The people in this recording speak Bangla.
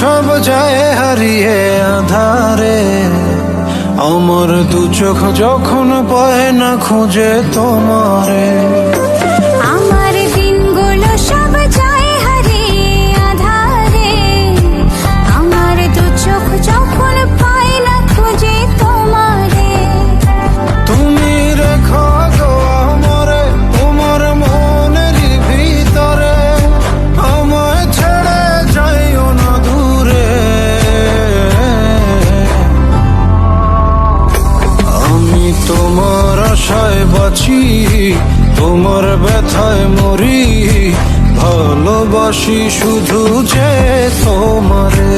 সব যায় হারিয়ে আধারে, আমার দু চোখ যখন পায় না খুঁজে তোমারে। আমার দিনগুলো সব যায় হারিয়ে আঁধারে, আমার দু চোখ যখন পায় না খুঁজে তোমারে। তুমি রেখো গো আমারে তোমার মনের ভিতরে, আমায় ছেড়ে যাইও না দূরে। আমি তোমার আশায় বাঁচি, তোমার ব্যথায় মরি, ভালোবাসি শুধু যে তোমারে।